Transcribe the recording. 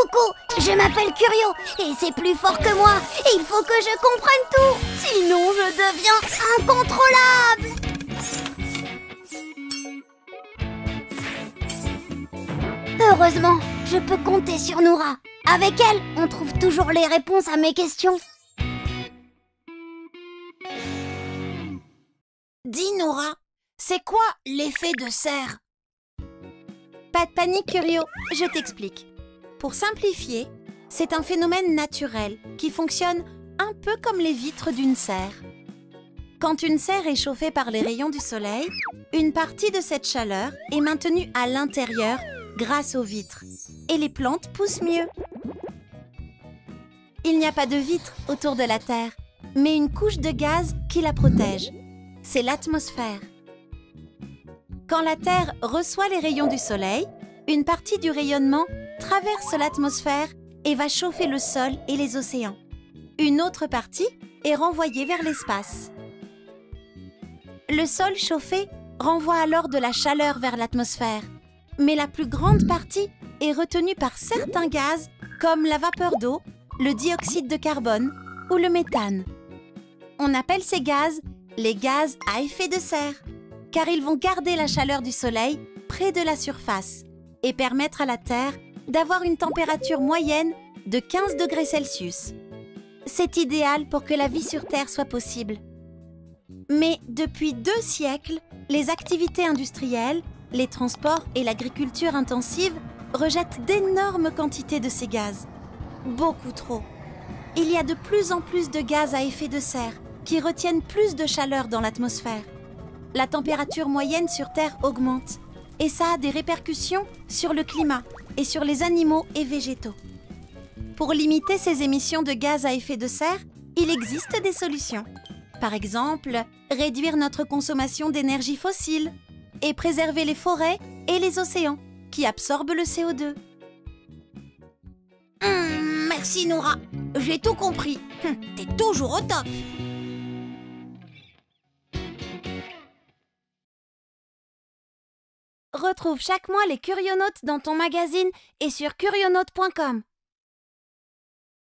Coucou, je m'appelle Curio et c'est plus fort que moi. Il faut que je comprenne tout, sinon je deviens incontrôlable. Heureusement, je peux compter sur Noura. Avec elle, on trouve toujours les réponses à mes questions. Dis Noura, c'est quoi l'effet de serre? Pas de panique, Curio, je t'explique. Pour simplifier, c'est un phénomène naturel qui fonctionne un peu comme les vitres d'une serre. Quand une serre est chauffée par les rayons du soleil, une partie de cette chaleur est maintenue à l'intérieur grâce aux vitres et les plantes poussent mieux. Il n'y a pas de vitre autour de la Terre, mais une couche de gaz qui la protège. C'est l'atmosphère. Quand la Terre reçoit les rayons du soleil, une partie du rayonnement traverse l'atmosphère et va chauffer le sol et les océans. Une autre partie est renvoyée vers l'espace. Le sol chauffé renvoie alors de la chaleur vers l'atmosphère, mais la plus grande partie est retenue par certains gaz comme la vapeur d'eau, le dioxyde de carbone ou le méthane. On appelle ces gaz les gaz à effet de serre, car ils vont garder la chaleur du soleil près de la surface et permettre à la Terre d'avoir une température moyenne de 15 degrés Celsius. C'est idéal pour que la vie sur Terre soit possible. Mais depuis 2 siècles, les activités industrielles, les transports et l'agriculture intensive rejettent d'énormes quantités de ces gaz. Beaucoup trop. Il y a de plus en plus de gaz à effet de serre qui retiennent plus de chaleur dans l'atmosphère. La température moyenne sur Terre augmente et ça a des répercussions sur le climat et sur les animaux et végétaux. Pour limiter ces émissions de gaz à effet de serre, il existe des solutions. Par exemple, réduire notre consommation d'énergie fossile et préserver les forêts et les océans qui absorbent le CO2. Merci Noura, j'ai tout compris. T'es toujours au top. Retrouve chaque mois les Curionautes dans ton magazine et sur curionautes.com.